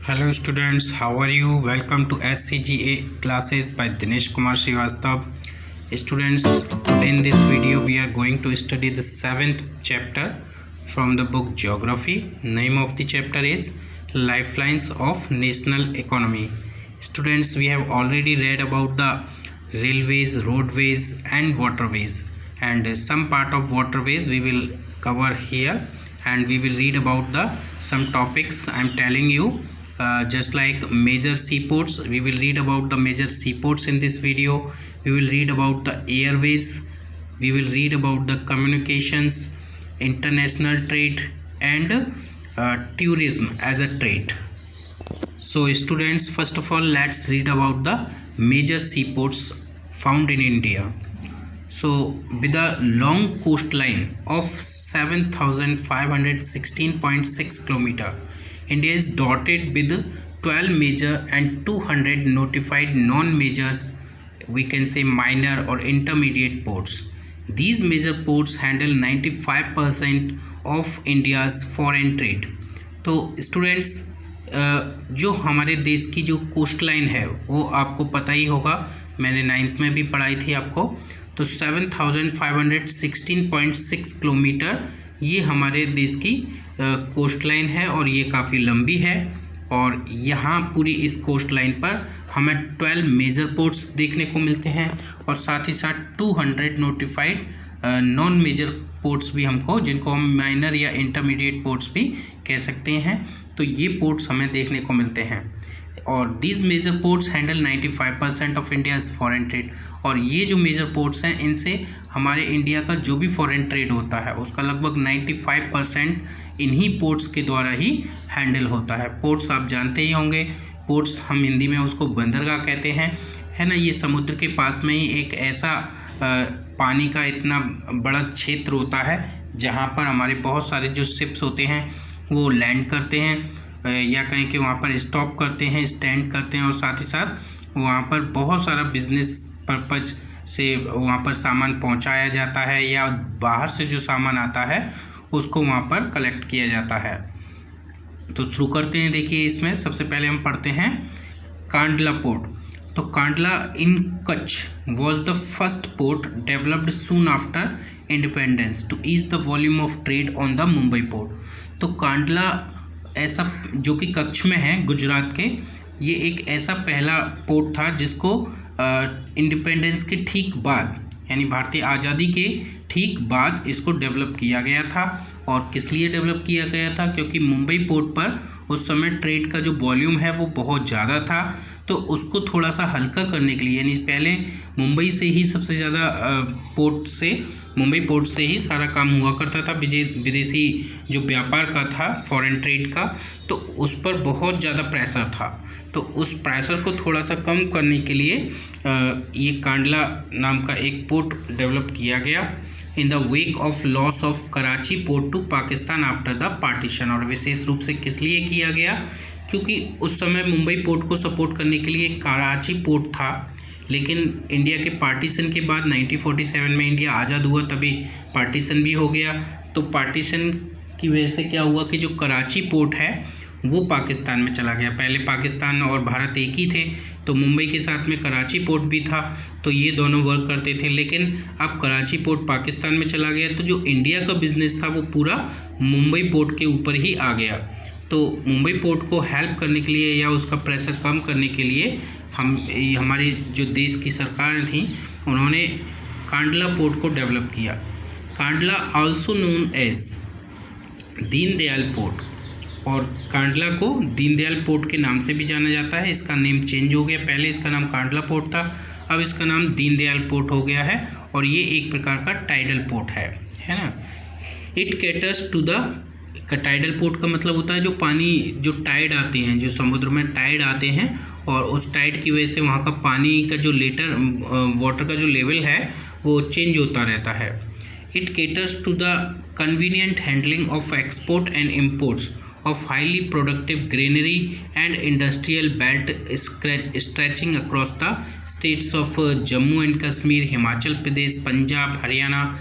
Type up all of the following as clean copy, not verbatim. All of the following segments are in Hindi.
Hello students, how are you? Welcome to SCGA classes by Dinesh Kumar Srivastav. Students, today in this video we are going to study the 7th chapter from the book Geography. Name of the chapter is Lifelines of National Economy. Students, we have already read about the railways, roadways and waterways, and some part of waterways we will cover here, and we will read about the some topics I am telling you. Just like major seaports, we will read about the major seaports in this video. We will read about the airways, we will read about the communications, international trade and tourism as a trade. So students, first of all let's read about the major seaports found in India. So with a long coastline of 7,516.6 km, India is dotted with 12 major and 200 notified non-majors, we can say minor or intermediate ports. These major ports handle 95% of India's foreign trade. तो स्टूडेंट्स, जो हमारे देश की जो कोस्ट लाइन है वो आपको पता ही होगा, मैंने 9th में भी पढ़ाई थी आपको। तो 7,516.6 किलोमीटर ये हमारे देश की कोस्ट लाइन है और ये काफ़ी लंबी है। और यहाँ पूरी इस कोस्ट लाइन पर हमें 12 मेजर पोर्ट्स देखने को मिलते हैं और साथ ही साथ 200 नोटिफाइड नॉन मेजर पोर्ट्स भी हमको, जिनको हम माइनर या इंटरमीडिएट पोर्ट्स भी कह सकते हैं। तो ये पोर्ट्स हमें देखने को मिलते हैं और these major ports handle 95% of India's foreign trade. और ये जो मेजर पोर्ट्स हैं इनसे हमारे इंडिया का जो भी फॉरेन ट्रेड होता है उसका लगभग 95% इन्हीं पोर्ट्स के द्वारा ही हैंडल होता है। पोर्ट्स आप जानते ही होंगे, पोर्ट्स हम हिंदी में उसको बंदरगाह कहते हैं, है ना। ये समुद्र के पास में ही एक ऐसा पानी का इतना बड़ा क्षेत्र होता है जहाँ पर हमारे बहुत सारे जो शिप्स होते हैं वो लैंड करते हैं, या कहें कि वहाँ पर स्टॉप करते हैं, स्टैंड करते हैं, और साथ ही साथ वहाँ पर बहुत सारा बिजनेस पर्पज से वहाँ पर सामान पहुँचाया जाता है या बाहर से जो सामान आता है उसको वहाँ पर कलेक्ट किया जाता है। तो शुरू करते हैं। देखिए, इसमें सबसे पहले हम पढ़ते हैं कांडला पोर्ट। तो Kandla in Kutch was the first port developed soon after independence to ease the volume of trade on the Mumbai port. तो कांडला ऐसा जो कि कच्छ में है गुजरात के, ये एक ऐसा पहला पोर्ट था जिसको इंडिपेंडेंस के ठीक बाद, यानी भारतीय आज़ादी के ठीक बाद इसको डेवलप किया गया था। और किस लिए डेवलप किया गया था? क्योंकि मुंबई पोर्ट पर उस समय ट्रेड का जो वॉल्यूम है वो बहुत ज़्यादा था, तो उसको थोड़ा सा हल्का करने के लिए, यानी पहले मुंबई से ही सबसे ज़्यादा मुंबई पोर्ट से ही सारा काम हुआ करता था, विदेशी जो व्यापार का था, फॉरेन ट्रेड का, तो उस पर बहुत ज़्यादा प्रेशर था। तो उस प्रेशर को थोड़ा सा कम करने के लिए ये कांडला नाम का एक पोर्ट डेवलप किया गया in the wake of loss of Karachi port to Pakistan after the partition. और विशेष रूप से किस लिए किया गया? क्योंकि उस समय मुंबई पोर्ट को सपोर्ट करने के लिए कराची पोर्ट था, लेकिन इंडिया के पार्टीशन के बाद 1947 में इंडिया आज़ाद हुआ, तभी पार्टीशन भी हो गया। तो पार्टीशन की वजह से क्या हुआ कि जो कराची पोर्ट है वो पाकिस्तान में चला गया। पहले पाकिस्तान और भारत एक ही थे, तो मुंबई के साथ में कराची पोर्ट भी था, तो ये दोनों वर्क करते थे। लेकिन अब कराची पोर्ट पाकिस्तान में चला गया, तो जो इंडिया का बिजनेस था वो पूरा मुंबई पोर्ट के ऊपर ही आ गया। तो मुंबई पोर्ट को हेल्प करने के लिए या उसका प्रेशर कम करने के लिए हमारी जो देश की सरकार थी उन्होंने कांडला पोर्ट को डेवलप किया। Kandla also known as Deendayal port, और कांडला को दीनदयाल पोर्ट के नाम से भी जाना जाता है। इसका नेम चेंज हो गया, पहले इसका नाम कांडला पोर्ट था, अब इसका नाम दीनदयाल पोर्ट हो गया है। और ये एक प्रकार का टाइडल पोर्ट है ना। It caters to the tidal port का मतलब होता है जो पानी, जो टाइड आते हैं, जो समुद्र में टाइड आते हैं, और उस टाइड की वजह से वहाँ का पानी का जो वाटर का जो लेवल है वो चेंज होता रहता है। It caters to the convenient handling of export and imports of highly productive granary and industrial belt stretching across the states of Jammu and Kashmir, Himachal Pradesh, Punjab, Haryana,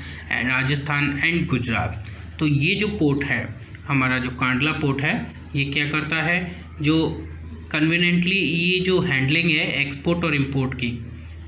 Rajasthan and Gujarat। तो ये जो पोर्ट है हमारा, जो कांडला पोर्ट है, ये क्या करता है, जो कन्वीनियंटली ये जो हैंडलिंग है एक्सपोर्ट और इंपोर्ट की,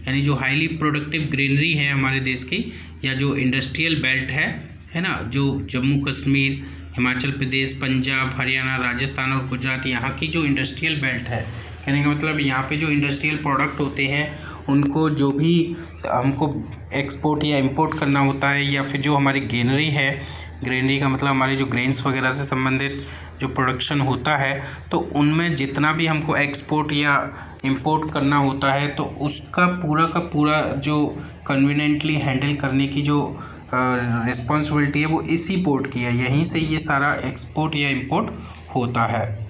यानी जो हाईली प्रोडक्टिव ग्रीनरी है हमारे देश की, या जो इंडस्ट्रियल बेल्ट है ना, जो जम्मू कश्मीर, हिमाचल प्रदेश, पंजाब, हरियाणा, राजस्थान और गुजरात, यहाँ की जो इंडस्ट्रियल बेल्ट है, कहने का मतलब यहाँ पे जो इंडस्ट्रियल प्रोडक्ट होते हैं उनको जो भी हमको एक्सपोर्ट या इंपोर्ट करना होता है, या फिर जो हमारी ग्रेनरी का मतलब हमारे जो ग्रेन्स वगैरह से संबंधित जो प्रोडक्शन होता है, तो उनमें जितना भी हमको एक्सपोर्ट या इंपोर्ट करना होता है तो उसका पूरा का पूरा जो कन्वीनियंटली हैंडल करने की जो रिस्पॉन्सिबिलिटी है वो इसी पोर्ट की है, यहीं से ये सारा एक्सपोर्ट या इंपोर्ट होता है।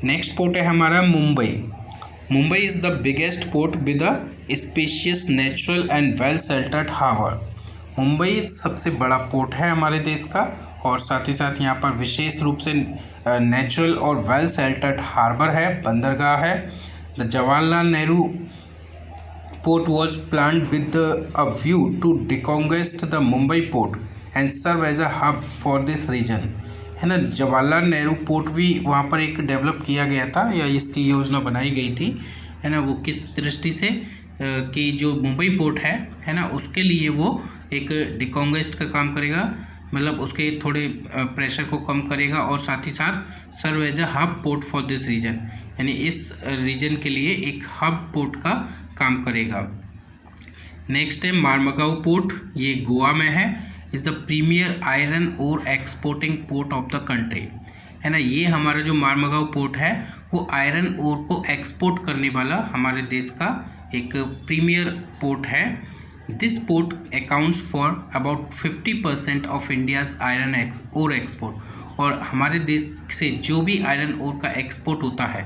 नेक्स्ट पोर्ट है हमारा Mumbai. Mumbai is the biggest port with a spacious natural and well sheltered harbour. Mumbai सबसे बड़ा पोर्ट है हमारे देश का, और साथ ही साथ यहाँ पर विशेष रूप से नेचुरल और वेल शेल्टर्ड हार्बर है, बंदरगाह है। The Jawaharlal Nehru port was planned with a view to decongest the Mumbai port and serve as a hub for this region, है ना। जवाहरलाल नेहरू पोर्ट भी वहाँ पर एक डेवलप किया गया था, या इसकी योजना बनाई गई थी, है ना। वो किस दृष्टि से कि जो मुंबई पोर्ट है ना, उसके लिए वो एक डिकॉन्क्वेस्ट का काम करेगा, मतलब उसके थोड़े प्रेशर को कम करेगा, और साथ ही साथ serve as a hub port for this region, यानी इस रीजन के लिए एक हब पोर्ट का काम करेगा। नेक्स्ट है मार्मगांव पोर्ट, ये गोवा में है। इज़ द प्रीमियर आयरन और exporting port of the country, है ना। ये हमारा जो मार्मगांव पोर्ट है वो आयरन ओर को एक्सपोर्ट करने वाला हमारे देश का एक प्रीमियर पोर्ट है। This port accounts for about 50% of India's iron ore export, और हमारे देश से जो भी आयरन ओर का एक्सपोर्ट होता है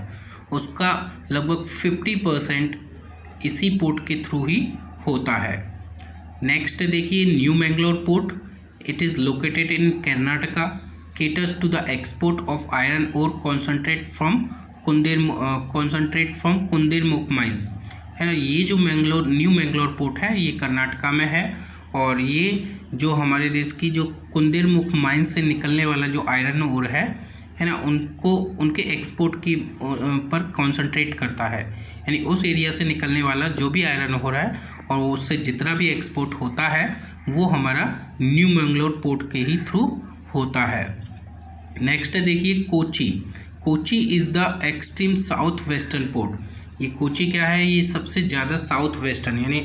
उसका लगभग 50% इसी पोर्ट के थ्रू ही होता है। नेक्स्ट देखिए New Mangalore port. It is located in Karnataka, caters to the export of iron ore concentrate from Kudremukh mines, है ना। ये जो न्यू मैंगलोर पोर्ट है ये कर्नाटका में है, और ये जो हमारे देश की जो कुंदेरमुख माइंस से निकलने वाला जो आयरन ओर है ना, उनको उनके एक्सपोर्ट की पर कॉन्सेंट्रेट करता है, यानी उस एरिया से निकलने वाला जो भी आयरन ओर है और उससे जितना भी एक्सपोर्ट होता है वो हमारा न्यू मैंगलोर पोर्ट के ही थ्रू होता है। नेक्स्ट है देखिए Kochi. Kochi is the extreme south western port. ये कोची क्या है, ये सबसे ज़्यादा साउथ वेस्टर्न, यानी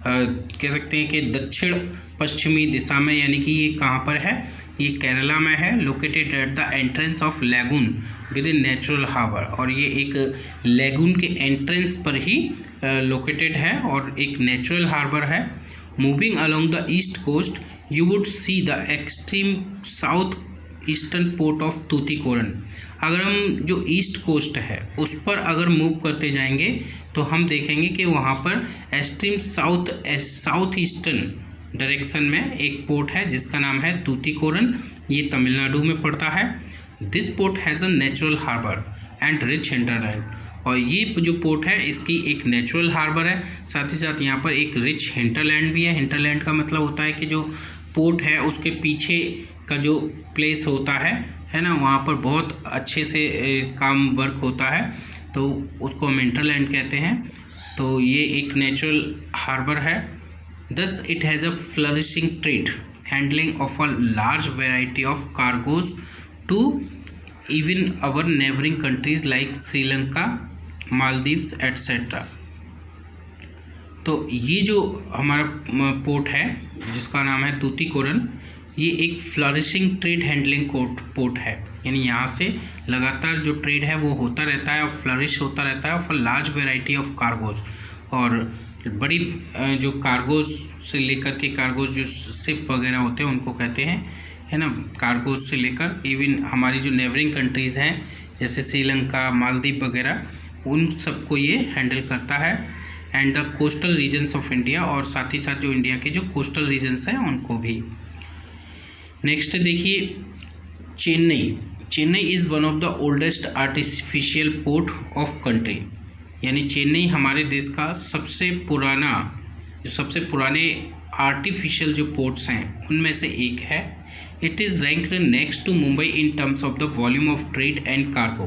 कह सकते हैं कि दक्षिण पश्चिमी दिशा में, यानी कि ये कहाँ पर है, ये केरला में है। Located at the entrance of lagoon within natural harbour, और ये एक लैगून के एंट्रेंस पर ही लोकेटेड है और एक नेचुरल हार्बर है। Moving along the east coast you would see the extreme south eastern port of Tuticorin. अगर हम जो ईस्ट कोस्ट है उस पर अगर मूव करते जाएंगे तो हम देखेंगे कि वहाँ पर एक्सट्रीम साउथ ईस्टर्न डायरेक्शन में एक पोर्ट है जिसका नाम है तूतीकोरन। ये तमिलनाडु में पड़ता है। This port has a natural harbour and rich hinterland, और ये जो पोर्ट है इसकी एक नेचुरल हार्बर है, साथ ही साथ यहाँ पर एक रिच हिंटरलैंड भी है। हिंटरलैंड का मतलब होता है कि जो पोर्ट है उसके पीछे का जो प्लेस होता है ना, वहाँ पर बहुत अच्छे से काम वर्क होता है, तो उसको हम हिंटरलैंड कहते हैं। तो ये एक नेचुरल हार्बर है। Thus it has a flourishing trade handling of a large variety of cargoes to even our neighbouring countries like Sri Lanka, Maldives etcetera. तो ये जो हमारा पोर्ट है जिसका नाम है तूतीकोरन, ये एक फ्लरिशिंग ट्रेड हैंडलिंग पोर्ट है, यानी यहाँ से लगातार जो ट्रेड है वो होता रहता है और फ्लरिश होता रहता है for large variety of cargoes, और बड़ी जो कार्गोज से लेकर के कार्गोज जो शिप वगैरह होते हैं उनको कहते हैं, है ना, कार्गोज से लेकर इवन हमारी जो नेबरिंग कंट्रीज़ हैं जैसे श्रीलंका, मालदीव वगैरह, उन सबको ये हैंडल करता है। And the coastal regions of India, और साथ ही साथ जो इंडिया के जो कोस्टल रीजन्स हैं उनको भी। नेक्स्ट देखिए Chennai. Chennai is one of the oldest artificial port of country, यानी चेन्नई हमारे देश का सबसे पुराने आर्टिफिशियल जो पोर्ट्स हैं उनमें से एक है। It is ranked next to Mumbai in terms of the volume of trade and cargo.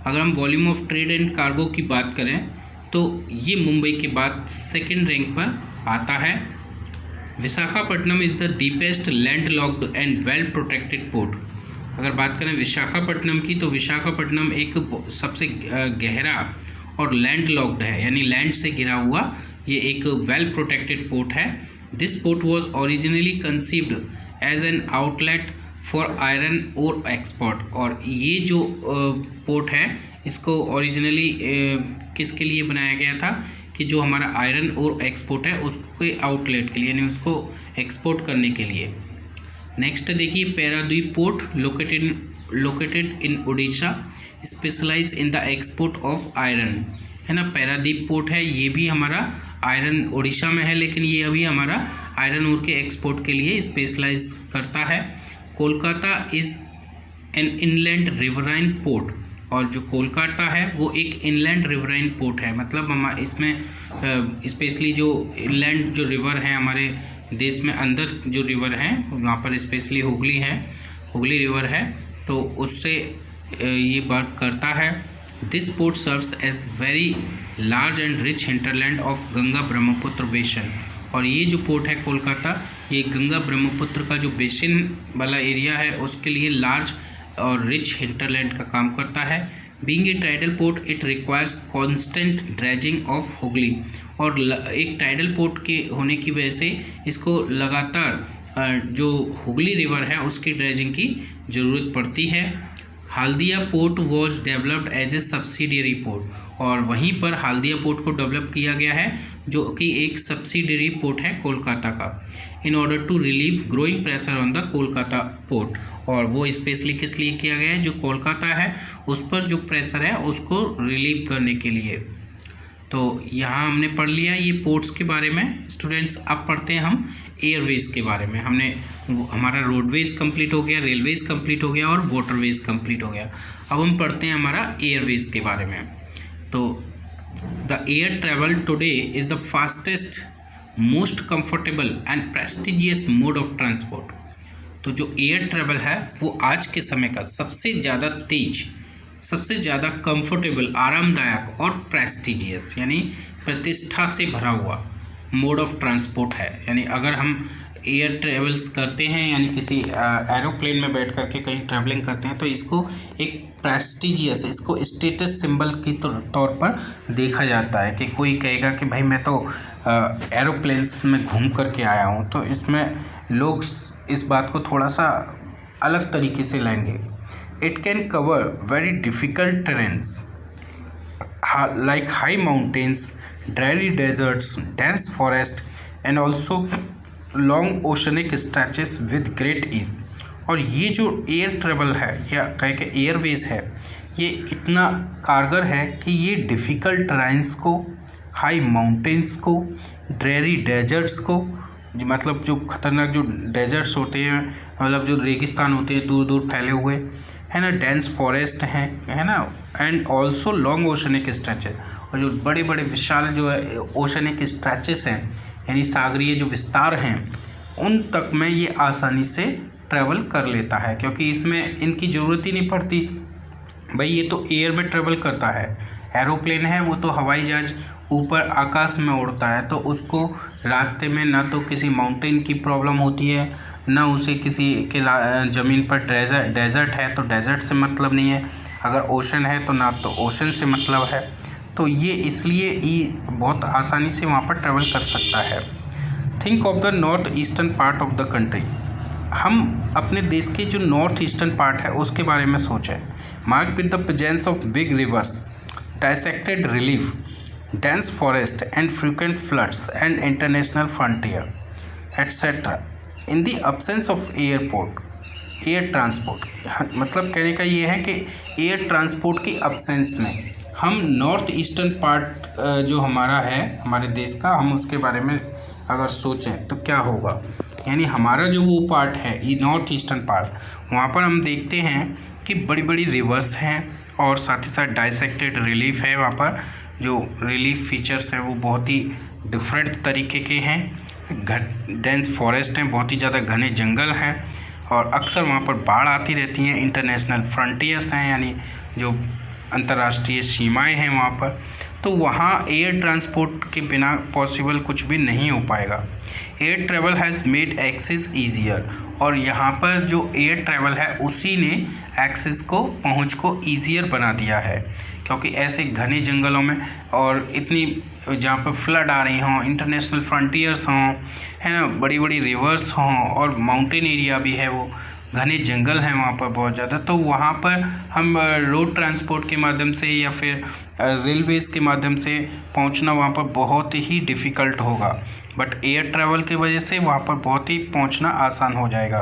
अगर हम volume of trade and cargo की बात करें तो ये मुंबई के बाद सेकंड रैंक पर आता है। Visakhapatnam is the deepest land locked and well protected port. अगर बात करें विशाखापट्टनम की तो विशाखापट्टनम एक सबसे गहरा और लैंड लॉक्ड है, यानी लैंड से घिरा हुआ ये एक वेल प्रोटेक्टेड पोर्ट है। This port was originally conceived as an outlet for iron ore export. और ये जो पोर्ट है इसको ओरिजिनली किसके लिए बनाया गया था कि जो हमारा आयरन ओर एक्सपोर्ट है उसके आउटलेट के लिए, यानी उसको एक्सपोर्ट करने के लिए। नेक्स्ट देखिए Paradip port located in Orissa, specialise in the export of iron, है ना। पैराद्वीप पोर्ट है, ये भी हमारा आयरन उड़ीसा में है, लेकिन ये अभी हमारा आयरन ओर के एक्सपोर्ट के लिए स्पेशलाइज करता है। Kolkata is an inland riverine port, और जो कोलकाता है वो एक इनलैंड रिवराइन पोर्ट है, मतलब हम इसमें स्पेशली जो इनलैंड जो रिवर हैं हमारे देश में अंदर जो रिवर हैं वहाँ पर स्पेशली हुगली रिवर है, तो उससे ये वर्क करता है। This port serves as very large and rich hinterland of Ganga Brahmaputra basin. और ये जो पोर्ट है कोलकाता, ये गंगा ब्रह्मपुत्र का जो बेसिन वाला एरिया है उसके लिए लार्ज और रिच हिंटरलैंड का काम करता है। Being a tidal port it requires constant dredging of Hooghly, और एक टाइडल पोर्ट के होने की वजह से इसको लगातार जो हुगली रिवर है उसकी ड्रेजिंग की ज़रूरत पड़ती है। Haldia port was developed as a subsidiary port, और वहीं पर हल्दिया पोर्ट को डेवलप किया गया है जो कि एक सब्सिडियरी पोर्ट है कोलकाता का, in order to relieve growing pressure on the Kolkata port. और वो स्पेशली किस लिए किया गया है, जो कोलकाता है उस पर जो प्रेशर है उसको रिलीव करने के लिए। तो यहाँ हमने पढ़ लिया ये पोर्ट्स के बारे में। स्टूडेंट्स अब पढ़ते हैं हम एयरवेज़ के बारे में। हमने हमारा रोडवेज़ कंप्लीट हो गया, रेलवेज़ कंप्लीट हो गया और वाटरवेज़ कंप्लीट हो गया। अब हम पढ़ते हैं हमारा एयरवेज़ के बारे में। तो the air travel today is the fastest most comfortable and prestigious mode of transport. तो जो एयर ट्रैवल है वो आज के समय का सबसे ज़्यादा तेज, सबसे ज़्यादा कंफर्टेबल, आरामदायक और प्रेस्टिजियस यानी प्रतिष्ठा से भरा हुआ मोड ऑफ ट्रांसपोर्ट है। यानी अगर हम एयर ट्रेवल्स करते हैं यानी किसी एरोप्लेन में बैठ करके कहीं ट्रैवलिंग करते हैं तो इसको एक प्रेस्टिजियस, इसको स्टेटस सिंबल की तौर पर देखा जाता है कि कोई कहेगा कि भाई मैं तो एरोप्लेन्स में घूम करके आया हूँ, तो इसमें लोग इस बात को थोड़ा सा अलग तरीके से लेंगे। It can cover very difficult terrains like high mountains, dreary deserts, dense forest and also long oceanic stretches with great ease। और ये जो एयर ट्रेवल है या कह के एयरवेज है ये इतना कारगर है कि ये डिफ़िकल्ट टरेन्स को, हाई माउंटेन्स को, ड्रेरी डेजर्ट्स को, मतलब जो खतरनाक जो डेजर्ट्स होते हैं, मतलब जो रेगिस्तान होते हैं दूर दूर फैले हुए, है ना, डेंस फॉरेस्ट हैं, है ना, and also long oceanic stretches, और जो बड़े बड़े विशाल जो है ओशनिक स्ट्रेचेस हैं यानी सागरीय जो विस्तार हैं उन तक में ये आसानी से ट्रैवल कर लेता है, क्योंकि इसमें इनकी ज़रूरत ही नहीं पड़ती। भाई ये तो एयर में ट्रैवल करता है, एरोप्लेन है वो तो हवाई जहाज ऊपर आकाश में उड़ता है, तो उसको रास्ते में ना तो किसी माउंटेन की प्रॉब्लम होती है, ना उसे किसी के ज़मीन पर डेजर्ट है तो डेजर्ट से मतलब नहीं है, अगर ओशन है तो ना तो ओशन से मतलब है, तो ये इसलिए ये बहुत आसानी से वहाँ पर ट्रैवल कर सकता है। Think of the north eastern part of the country. हम अपने देश के जो नॉर्थ ईस्टर्न पार्ट है उसके बारे में सोचें। Mark with the presence of big reverse, dissected relief, dense forest and frequent floods and international frontier etc. in the absence of air transport, मतलब कहने का ये है कि एयर ट्रांसपोर्ट की अब्सेंस में हम नॉर्थ ईस्टर्न पार्ट जो हमारा है हमारे देश का, हम उसके बारे में अगर सोचें तो क्या होगा। यानी हमारा जो वो पार्ट है ये नॉर्थ ईस्टर्न पार्ट, वहाँ पर हम देखते हैं कि बड़ी बड़ी रिवर्स हैं और साथ ही साथ डाइसेक्टेड रिलीफ है। वहाँ पर जो रिलीफ फीचर्स हैं वो बहुत ही डिफरेंट तरीके के हैं। डेंस फॉरेस्ट हैं, बहुत ही ज़्यादा घने जंगल हैं और अक्सर वहाँ पर बाढ़ आती रहती हैं। इंटरनेशनल फ्रंटियर्स हैं, यानी जो अंतर्राष्ट्रीय सीमाएं हैं वहाँ पर, तो वहाँ एयर ट्रांसपोर्ट के बिना पॉसिबल कुछ भी नहीं हो पाएगा। Air travel has made access easier, और यहाँ पर जो एयर ट्रैवल है उसी ने एक्सेस को, पहुँच को ईजियर बना दिया है, क्योंकि ऐसे घने जंगलों में और इतनी जहाँ पर फ्लड आ रही हों, इंटरनेशनल फ्रंटियर्स हों, है ना, बड़ी बड़ी रिवर्स हों, और माउंटेन एरिया भी है, वो घने जंगल हैं वहाँ पर बहुत ज़्यादा, तो वहाँ पर हम रोड ट्रांसपोर्ट के माध्यम से या फिर रेलवेज़ के माध्यम से पहुँचना वहाँ पर बहुत ही डिफ़िकल्ट होगा। बट एयर ट्रैवल की वजह से वहाँ पर बहुत ही पहुँचना आसान हो जाएगा।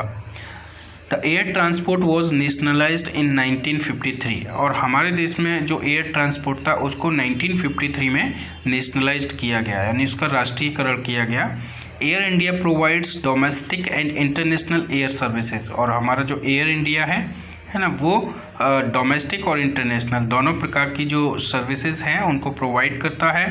The air transport was nationalised in 1953, और हमारे देश में जो एयर ट्रांसपोर्ट था उसको 1953 में नेशनलाइज्ड किया गया, यानी उसका राष्ट्रीयकरण किया गया। Air India provides domestic and international air services, और हमारा जो एयर इंडिया है ना, वो डोमेस्टिक और इंटरनेशनल दोनों प्रकार की जो सर्विसेज हैं उनको प्रोवाइड करता है।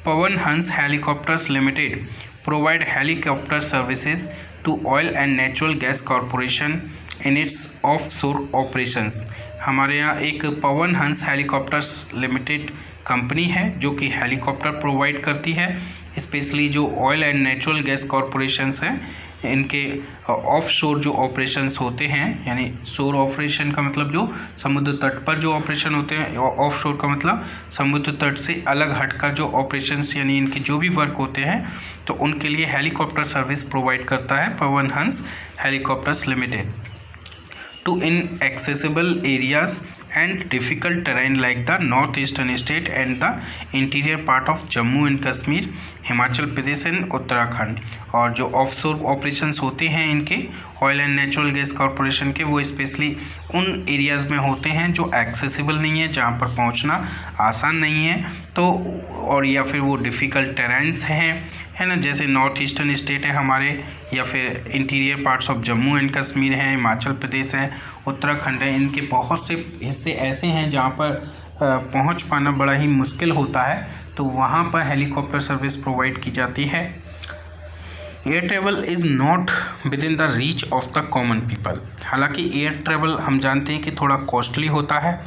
Pawan Hans helicopters limited provide helicopter services to oil and natural gas corporation in its offshore operations. हमारे यहाँ एक पवन हंस हेलीकॉप्टर्स लिमिटेड कंपनी है जो कि हेलीकॉप्टर प्रोवाइड करती है, स्पेशली जो oil and natural gas corporations हैं इनके ऑफ शोर जो ऑपरेशंस होते हैं, यानी शोर ऑपरेशन का मतलब जो समुद्र तट पर जो ऑपरेशन होते हैं, ऑफ शोर का मतलब समुद्र तट से अलग हटकर जो ऑपरेशंस यानी इनके जो भी वर्क होते हैं, तो उनके लिए हेलीकॉप्टर सर्विस प्रोवाइड करता है Pawan Hans helicopters limited to inaccessible areas and difficult terrain like the northeastern state and the interior part of Jammu and Kashmir, Himachal Pradesh and Uttarakhand. और जो ऑफशोर ऑपरेशंस होते हैं इनके oil and natural gas corporation के, वो स्पेशली उन एरियाज़ में होते हैं जो एक्सेसिबल नहीं है, जहाँ पर पहुँचना आसान नहीं है, तो और या फिर वो डिफ़िकल्ट टेरेन्स हैं, है ना, जैसे नॉर्थ ईस्टर्न स्टेट है हमारे, या फिर interior parts of Jammu and Kashmir है, हिमाचल प्रदेश है, उत्तराखंड है। इनके बहुत से हिस्से ऐसे हैं जहाँ पर पहुँच पाना बड़ा ही मुश्किल होता है, तो वहाँ पर हेलीकॉप्टर सर्विस प्रोवाइड की जाती है। Air travel is not with in the reach of the common people. हालांकि एयर ट्रैवल हम जानते हैं कि थोड़ा कॉस्टली होता है,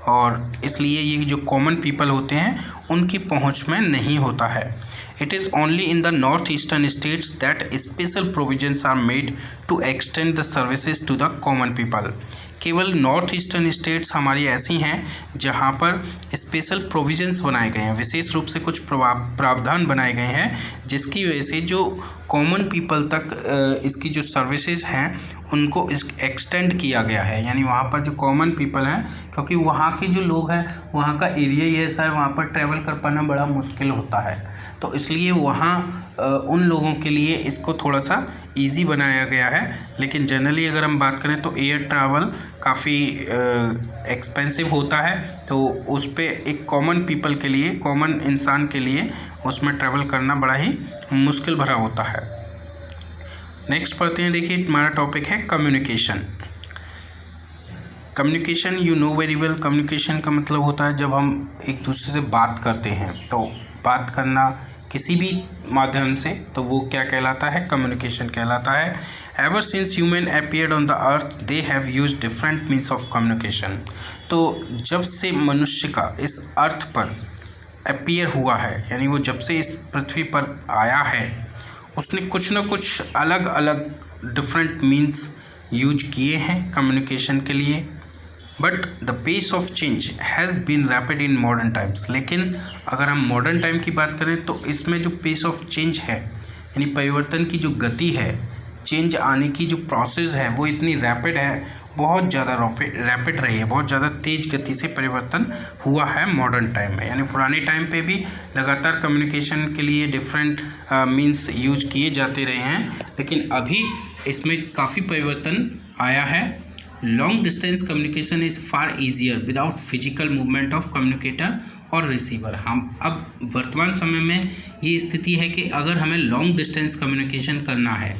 और इसलिए ये जो कॉमन पीपल होते हैं उनकी पहुंच में नहीं होता है। It is only in the north eastern states that special provisions are made to extend the services to the common people. केवल नॉर्थ ईस्टर्न स्टेट्स हमारी ऐसी हैं जहां पर स्पेशल प्रोविजंस बनाए गए हैं, विशेष रूप से कुछ प्रावधान बनाए गए हैं जिसकी वजह से जो कॉमन पीपल तक इसकी जो सर्विसेज हैं उनको एक्सटेंड किया गया है। यानी वहाँ पर जो कॉमन पीपल हैं, क्योंकि वहाँ के जो लोग हैं वहाँ का एरिया ही ऐसा है, वहाँ पर ट्रैवल कर पाना बड़ा मुश्किल होता है, तो इसलिए वहाँ उन लोगों के लिए इसको थोड़ा सा इजी बनाया गया है। लेकिन जनरली अगर हम बात करें तो एयर ट्रैवल काफ़ी एक्सपेंसिव होता है, तो उस पर एक कॉमन पीपल के लिए, कॉमन इंसान के लिए उसमें ट्रैवल करना बड़ा ही मुश्किल भरा होता है। नेक्स्ट पढ़ते हैं, देखिए हमारा टॉपिक है communication. Communication you know very well. Communication का मतलब होता है जब हम एक दूसरे से बात करते हैं, तो बात करना किसी भी माध्यम से, तो वो क्या कहलाता है, कम्युनिकेशन कहलाता है। Ever since human appeared on the earth they have used different means of communication. तो जब से मनुष्य का इस अर्थ पर अपीयर हुआ है, यानी वो जब से इस पृथ्वी पर आया है, उसने कुछ न कुछ अलग अलग डिफरेंट मीन्स यूज किए हैं कम्युनिकेशन के लिए। But the pace of change has been rapid in modern times. लेकिन अगर हम मॉडर्न टाइम की बात करें तो इसमें जो पेस ऑफ चेंज है, यानी परिवर्तन की जो गति है, चेंज आने की जो प्रोसेस है, वो इतनी रैपिड है, बहुत ज़्यादा रैपिड रही है, बहुत ज़्यादा तेज़ गति से परिवर्तन हुआ है मॉडर्न टाइम में। यानी पुराने टाइम पे भी लगातार कम्युनिकेशन के लिए डिफरेंट मीन्स यूज किए जाते रहे हैं, लेकिन अभी इसमें काफ़ी परिवर्तन आया है। Long distance communication is far easier without physical movement of communicator और रिसीवर। हम अब वर्तमान समय में ये स्थिति है कि अगर हमें लॉन्ग डिस्टेंस कम्युनिकेशन करना है,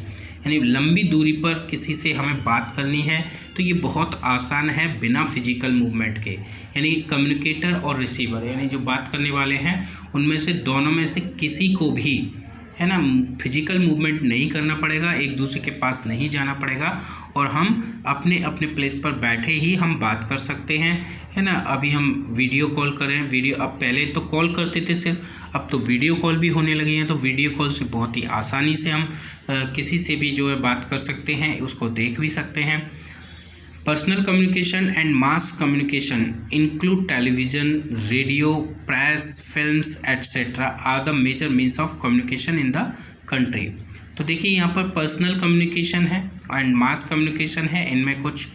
यानी लंबी दूरी पर किसी से हमें बात करनी है, तो ये बहुत आसान है बिना फिजिकल मूवमेंट के। यानी कम्युनिकेटर और रिसीवर, यानी जो बात करने वाले हैं, उनमें से दोनों में से किसी को भी है ना, फिजिकल मूवमेंट नहीं करना पड़ेगा, एक दूसरे के पास नहीं जाना पड़ेगा और हम अपने अपने प्लेस पर बैठे ही हम बात कर सकते हैं, है ना। अभी हम वीडियो कॉल करें, अब पहले तो कॉल करते थे सिर्फ, अब तो वीडियो कॉल भी होने लगी हैं, तो वीडियो कॉल से बहुत ही आसानी से हम किसी से भी जो है बात कर सकते हैं, उसको देख भी सकते हैं। Personal communication and mass communication include television, radio, press, films etcetera are the major means of communication in the country. तो देखिए यहाँ पर पर्सनल कम्युनिकेशन है एंड मास कम्युनिकेशन है, इनमें कुछ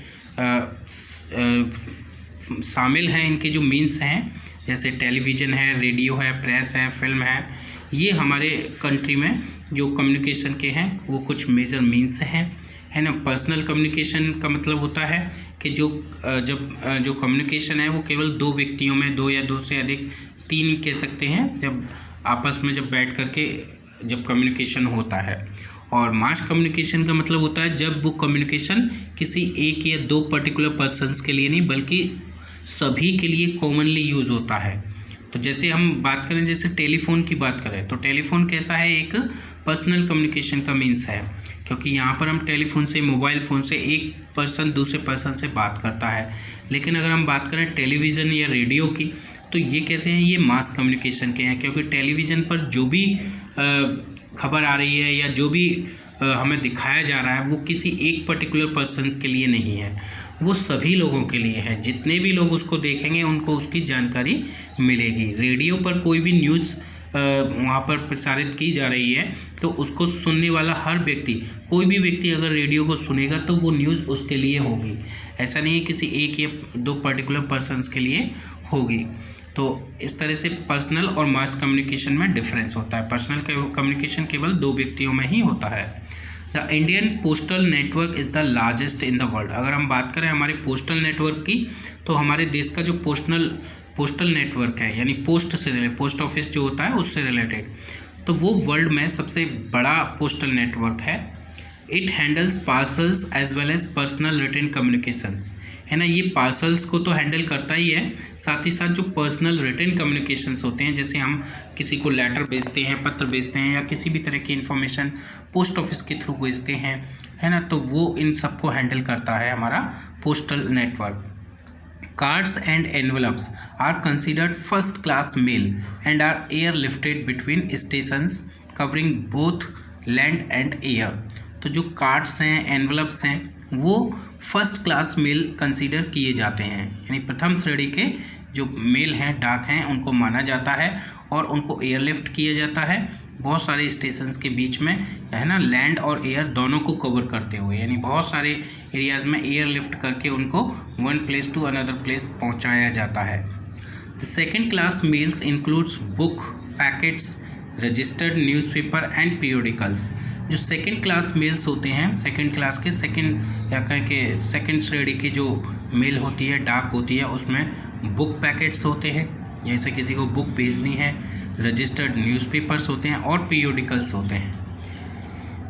शामिल हैं, इनके जो मीन्स हैं, जैसे टेलीविज़न है, रेडियो है, प्रेस है, फिल्म है, ये हमारे कंट्री में जो कम्युनिकेशन के हैं वो कुछ मेजर मीन्स हैं, है ना। पर्सनल कम्युनिकेशन का मतलब होता है कि जो कम्युनिकेशन है वो केवल दो व्यक्तियों में, दो या दो से अधिक, तीन ही कह सकते हैं, जब आपस में जब बैठ करके जब कम्युनिकेशन होता है। और मास कम्युनिकेशन का मतलब होता है जब वो कम्युनिकेशन किसी एक या दो पर्टिकुलर पर्सन्स के लिए नहीं बल्कि सभी के लिए कॉमनली यूज़ होता है। तो जैसे हम बात करें, जैसे टेलीफोन की बात करें, तो टेलीफोन कैसा है, एक पर्सनल कम्युनिकेशन का मीन्स है, क्योंकि यहाँ पर हम टेलीफोन से, मोबाइल फ़ोन से एक पर्सन दूसरे पर्सन से बात करता है। लेकिन अगर हम बात करें टेलीविज़न या रेडियो की, तो ये कैसे हैं, ये मास कम्युनिकेशन के हैं, क्योंकि टेलीविज़न पर जो भी खबर आ रही है या जो भी हमें दिखाया जा रहा है वो किसी एक पर्टिकुलर पर्सन के लिए नहीं है, वो सभी लोगों के लिए है। जितने भी लोग उसको देखेंगे उनको उसकी जानकारी मिलेगी। रेडियो पर कोई भी न्यूज़ वहाँ पर प्रसारित की जा रही है तो उसको सुनने वाला हर व्यक्ति, कोई भी व्यक्ति अगर रेडियो को सुनेगा तो वो न्यूज़ उसके लिए होगी, ऐसा नहीं है किसी एक या दो पर्टिकुलर पर्सन्स के लिए होगी। तो इस तरह से पर्सनल और मास कम्युनिकेशन में डिफरेंस होता है। पर्सनल कम्युनिकेशन केवल दो व्यक्तियों में ही होता है। The Indian postal network is the largest in the world. अगर हम बात करें हमारे पोस्टल नेटवर्क की, तो हमारे देश का जो पोस्टल नेटवर्क है, यानी पोस्ट से रिलेटेड, पोस्ट ऑफिस जो होता है उससे रिलेटेड, तो वो वर्ल्ड में सबसे बड़ा पोस्टल नेटवर्क है। It handles parcels as well as personal written communications, है ना। ये पार्सल्स को तो हैंडल करता ही है, साथ ही साथ जो पर्सनल रिटन कम्युनिकेशंस होते हैं, जैसे हम किसी को लेटर भेजते हैं, पत्र भेजते हैं या किसी भी तरह की इन्फॉर्मेशन पोस्ट ऑफिस के थ्रू भेजते हैं, है ना, तो वो इन सबको हैंडल करता है हमारा postal network. Cards and envelopes are considered first class mail and are airlifted between stations covering both land and air। तो जो कार्ड्स हैं, एनवलप्स हैं, वो फर्स्ट क्लास मेल कंसीडर किए जाते हैं, यानी प्रथम श्रेणी के जो मेल हैं, डाक हैं, उनको माना जाता है और उनको एयरलिफ्ट किया जाता है बहुत सारे स्टेशंस के बीच में, है ना, लैंड और एयर दोनों को कवर करते हुए, यानी बहुत सारे एरियाज़ में एयरलिफ्ट करके उनको one place to another place पहुंचाया जाता है। The second class mails includes book, packets, registered newspaper and periodicals. जो सेकेंड क्लास मेल्स होते हैं, सेकेंड क्लास के सेकेंड या कहें कि सेकेंड श्रेणी की जो मेल होती है, डाक होती है, उसमें बुक पैकेट्स होते हैं, जैसे किसी को बुक भेजनी है, रजिस्टर्ड न्यूज़पेपर्स होते हैं और पीरियोडिकल्स होते हैं।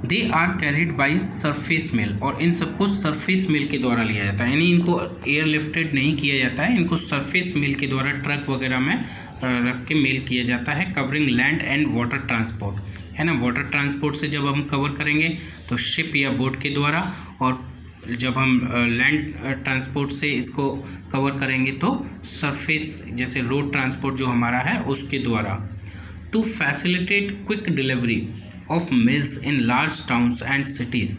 They are carried by surface mail, और इन सबको सरफेस मेल के द्वारा लिया जाता है, यानी इनको एयरलिफ्टेड नहीं किया जाता है, इनको सरफेस मेल के द्वारा ट्रक वगैरह में रख के मेल किया जाता है। Covering land and water transport, है ना, वाटर ट्रांसपोर्ट से जब हम कवर करेंगे तो शिप या बोट के द्वारा, और जब हम लैंड ट्रांसपोर्ट से इसको कवर करेंगे तो सरफेस जैसे रोड ट्रांसपोर्ट जो हमारा है उसके द्वारा। To facilitate quick delivery of mails in large towns and cities,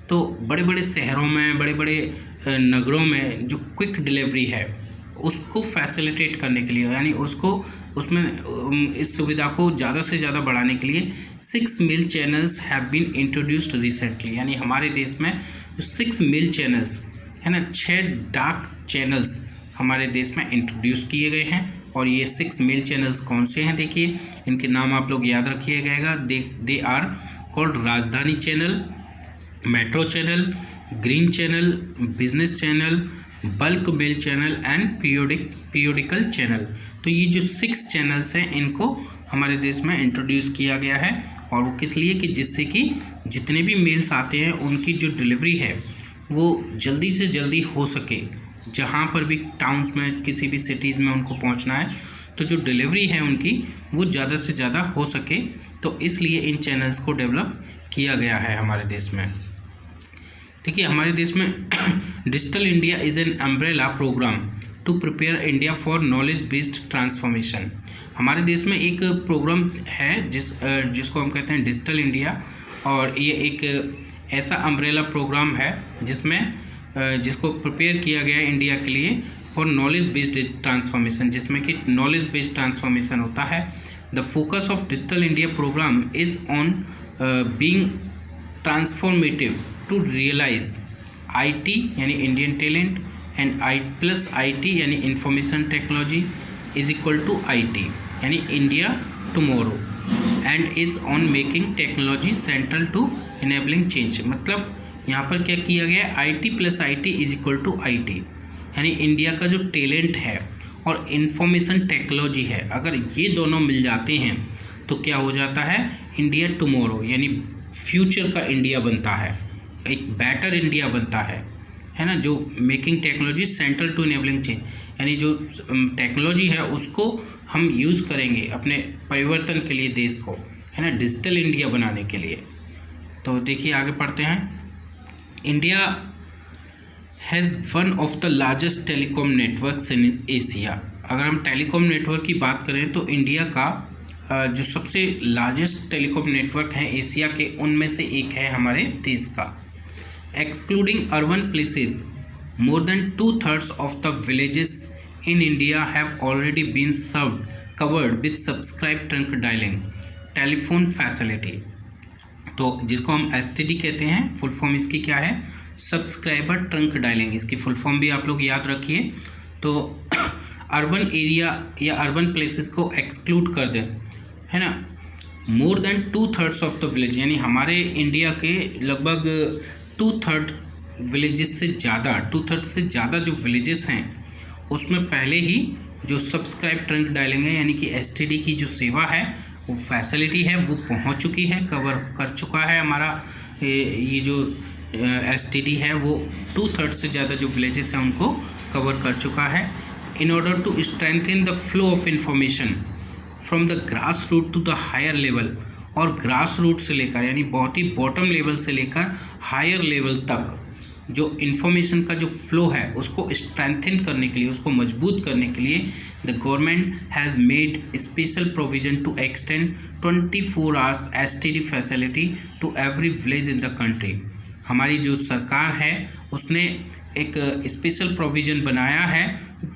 तो बड़े बड़े शहरों में, बड़े बड़े नगरों में जो क्विक डिलीवरी है उसको फैसिलिटेट करने के लिए, यानी उसमें इस सुविधा को ज़्यादा से ज़्यादा बढ़ाने के लिए 6 mail channels have been introduced recently, यानी हमारे देश में जो 6 मेल चैनल्स है ना, 6 डाक चैनल्स हमारे देश में इंट्रोड्यूस किए गए हैं। और ये 6 मेल चैनल्स कौन से हैं, देखिए इनके नाम आप लोग याद रखिएगा। They are called Rajdhani channel, metro channel, green channel, business channel, bulk mail channel and periodical channel. तो ये जो 6 चैनल्स हैं इनको हमारे देश में इंट्रोड्यूस किया गया है, और वो किस लिए कि जिससे कि जितने भी मेल्स आते हैं उनकी जो डिलीवरी है वो जल्दी से जल्दी हो सके। जहाँ पर भी टाउन्स में, किसी भी सिटीज़ में उनको पहुँचना है तो जो डिलीवरी है उनकी वो ज़्यादा से ज़्यादा हो सके, तो इसलिए इन चैनल्स को डेवलप किया गया है हमारे देश में। देखिए हमारे देश में digital India is an umbrella programme to prepare India for knowledge based transformation. हमारे देश में एक प्रोग्राम है जिसको हम कहते हैं डिजिटल इंडिया, और ये एक ऐसा अम्ब्रेला प्रोग्राम है जिसको प्रिपेयर किया गया है इंडिया के लिए फॉर नॉलेज बेस्ड ट्रांसफॉर्मेशन, जिसमें कि नॉलेज बेस्ड ट्रांसफॉर्मेशन होता है। The focus of digital India programme is on being transformative to realise IT यानी इंडियन टैलेंट एंड IT यानी information technology is equal to IT यानी India tomorrow, and is on making technology central to enabling change. मतलब यहाँ पर क्या किया गया है, IT+IT is equal to IT यानी इंडिया का जो टैलेंट है और इंफॉर्मेशन टेक्नोलॉजी है, अगर ये दोनों मिल जाते हैं तो क्या हो जाता है, इंडिया टुमारो यानी फ्यूचर का इंडिया बनता है, एक बेटर इंडिया बनता है ना, जो making technology central to enabling change यानी जो टेक्नोलॉजी है उसको हम यूज़ करेंगे अपने परिवर्तन के लिए, देश को, है ना, डिजिटल इंडिया बनाने के लिए। तो देखिए आगे पढ़ते हैं। India has one of the largest telecom networks in Asia. अगर हम टेलीकॉम नेटवर्क की बात करें तो इंडिया का जो सबसे लार्जेस्ट टेलीकॉम नेटवर्क है एशिया के, उनमें से एक है हमारे देश का। Excluding urban places, more than 2/3 of the villages in India have already been covered with subscribe trunk dialing telephone facility। तो जिसको हम STD कहते हैं, फुल फॉर्म इसकी क्या है, सब्सक्राइबर ट्रंक डायलिंग, इसकी फुल फॉर्म भी आप लोग याद रखिए। तो अर्बन एरिया या अर्बन प्लेसेस को एक्सक्लूड कर दें, है ना, more than 2/3 of the village यानी हमारे इंडिया के लगभग 2/3 विलेजेस से ज़्यादा, 2/3 से ज़्यादा जो विलेजेस हैं उसमें पहले ही जो सब्सक्राइब ट्रंक डायलिंग है यानी कि STD की जो सेवा है, वो फैसिलिटी है, वो पहुंच चुकी है, कवर कर चुका है हमारा ये जो STD है, वो 2/3 से ज़्यादा जो विलेजेस हैं उनको कवर कर चुका है। In order to strengthen the flow of information from the grass root to the higher level, और ग्रास रूट से लेकर यानी बहुत ही बॉटम लेवल से लेकर हायर लेवल तक जो इन्फॉर्मेशन का जो फ्लो है उसको स्ट्रेंथन करने के लिए, उसको मजबूत करने के लिए the government has made special provision to extend 24 hours STD facility to every village in the country. हमारी जो सरकार है उसने एक स्पेशल प्रोविज़न बनाया है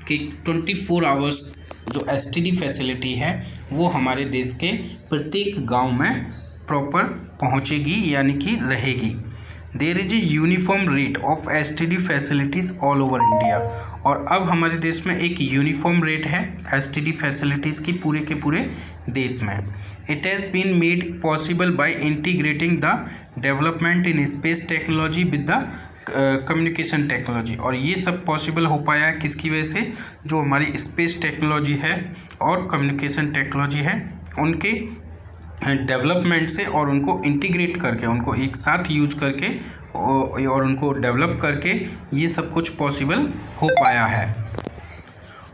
कि 24 आवर्स जो STD फैसिलिटी है वो हमारे देश के प्रत्येक गांव में प्रॉपर पहुंचेगी यानी कि रहेगी। There is a uniform rate of STD facilities all over India, और अब हमारे देश में एक यूनिफॉर्म रेट है STD फैसिलिटीज़ की पूरे के पूरे देश में। It has been made possible by integrating the development in space technology with the communication technology, और ये सब पॉसिबल हो पाया है किसकी वजह से, जो हमारी स्पेस टेक्नोलॉजी है और कम्युनिकेशन टेक्नोलॉजी है उनके डेवलपमेंट से, और उनको इंटीग्रेट करके, उनको एक साथ यूज़ करके और उनको डेवलप करके ये सब कुछ पॉसिबल हो पाया है।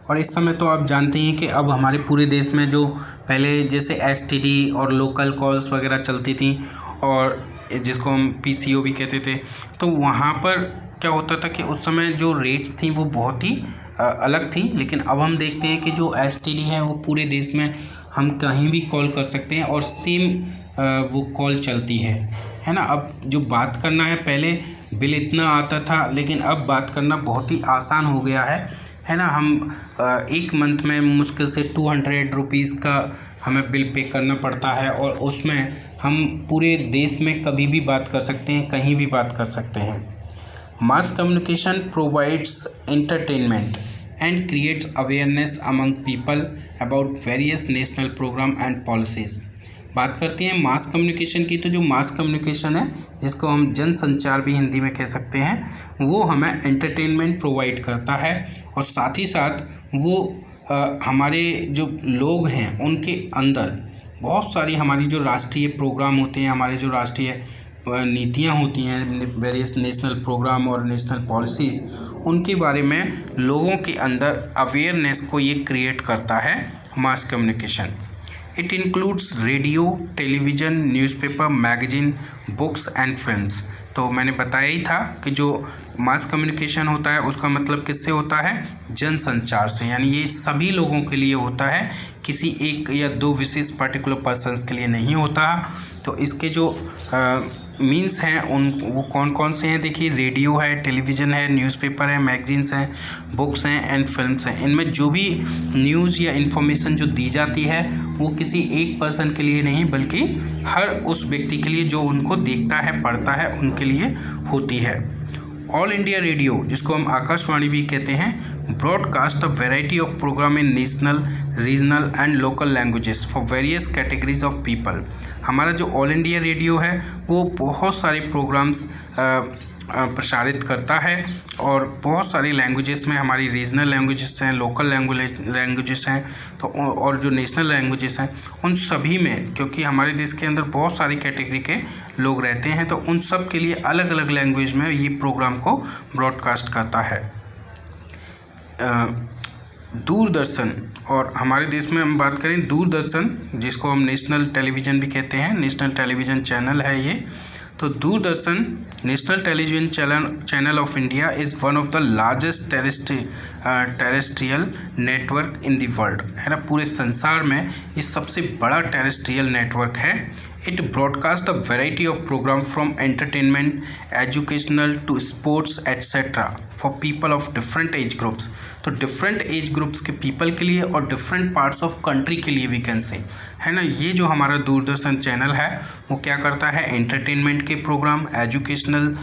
और इस समय तो आप जानते हैं कि अब हमारे पूरे देश में जो पहले जैसे STD और लोकल कॉल्स वगैरह चलती थी और जिसको हम PCO भी कहते थे, तो वहाँ पर क्या होता था कि उस समय जो रेट्स थी वो बहुत ही अलग थी। लेकिन अब हम देखते हैं कि जो STD है वो पूरे देश में हम कहीं भी कॉल कर सकते हैं और सेम वो कॉल चलती है ना। अब जो बात करना है, पहले बिल इतना आता था लेकिन अब बात करना बहुत ही आसान हो गया है ना। हम एक मंथ में मुश्किल से 200 रुपीज़ का हमें बिल पे करना पड़ता है और उसमें हम पूरे देश में कभी भी बात कर सकते हैं, कहीं भी बात कर सकते हैं। Mass communication provides entertainment and creates awareness among people about various national programme and policies. बात करते हैं मास कम्युनिकेशन की, तो जो मास कम्युनिकेशन है जिसको हम जनसंचार भी हिंदी में कह सकते हैं, वो हमें एंटरटेनमेंट प्रोवाइड करता है और साथ ही साथ वो हमारे जो लोग हैं उनके अंदर बहुत सारी हमारी जो राष्ट्रीय प्रोग्राम होते हैं, हमारे जो राष्ट्रीय नीतियाँ होती हैं, वेरियस नेशनल प्रोग्राम और नेशनल पॉलिसीज़, उनके बारे में लोगों के अंदर अवेयरनेस को ये क्रिएट करता है mass communication. It includes radio, television, newspaper, magazine, books and films. तो मैंने बताया ही था कि जो मास कम्युनिकेशन होता है उसका मतलब किससे होता है, जनसंचार से, यानी ये सभी लोगों के लिए होता है, किसी एक या दो विशेष पर्टिकुलर पर्सन्स के लिए नहीं होता। तो इसके जो मीन्स हैं उन वो कौन कौन से हैं, देखिए रेडियो है, टेलीविज़न है, न्यूज़पेपर है, मैगजीन्स हैं, बुक्स हैं एंड फिल्म्स हैं। इनमें जो भी न्यूज़ या इन्फॉर्मेशन जो दी जाती है वो किसी एक पर्सन के लिए नहीं बल्कि हर उस व्यक्ति के लिए जो उनको देखता है, पढ़ता है, उनके लिए होती है। ऑल इंडिया रेडियो, जिसको हम आकाशवाणी भी कहते हैं, broadcast a variety of programme in national, regional and local languages for various categories of people. हमारा जो ऑल इंडिया रेडियो है वो बहुत सारे प्रोग्राम्स प्रसारित करता है और बहुत सारी लैंग्वेजेस में, हमारी रीजनल लैंग्वेजेस हैं, लोकल लैंग्वेजेस हैं, तो और जो नेशनल लैंग्वेजेस हैं उन सभी में, क्योंकि हमारे देश के अंदर बहुत सारी कैटेगरी के लोग रहते हैं, तो उन सब के लिए अलग अलग लैंग्वेज में ये प्रोग्राम को ब्रॉडकास्ट करता है। दूरदर्शन, और हमारे देश में हम बात करें दूरदर्शन, जिसको हम नेशनल टेलीविज़न भी कहते हैं, नेशनल टेलीविज़न चैनल है ये। तो Doordarshan national television channel of India is one of the largest terrestrial network in the world, है ना। पूरे संसार में ये सबसे बड़ा टेरेस्ट्रियल नेटवर्क है। It broadcast a variety of programme from entertainment, educational to sports etcetera for people of different age groups. तो डिफरेंट एज ग्रुप्स के पीपल के लिए और डिफरेंट पार्ट्स ऑफ कंट्री के लिए भी कैन से, है ना। ये जो हमारा दूरदर्शन चैनल है वो क्या करता है, एंटरटेनमेंट के प्रोग्राम, एजुकेशन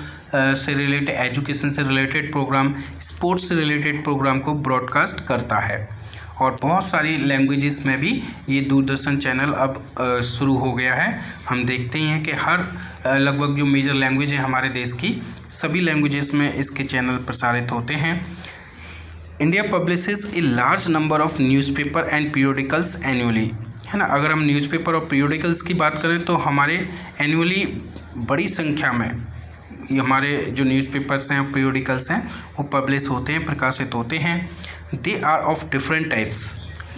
से रिलेटेड प्रोग्राम, स्पोर्ट्स से रिलेटेड प्रोग्राम को ब्रॉडकास्ट करता है। और बहुत सारी लैंग्वेजेस में भी ये दूरदर्शन चैनल अब शुरू हो गया है। हम देखते ही हैं कि हर लगभग जो मेजर लैंग्वेज है हमारे देश की, सभी लैंग्वेजेस में इसके चैनल प्रसारित होते हैं। India publishes a large number of newspaper and periodicals annually, है ना। अगर हम न्यूज़पेपर और पीरियोडिकल्स की बात करें तो हमारे एनुअली बड़ी संख्या में ये हमारे जो न्यूज़पेपर्स हैं और पीरियोडिकल्स हैं वो पब्लिश होते हैं, प्रकाशित होते हैं। They are of different types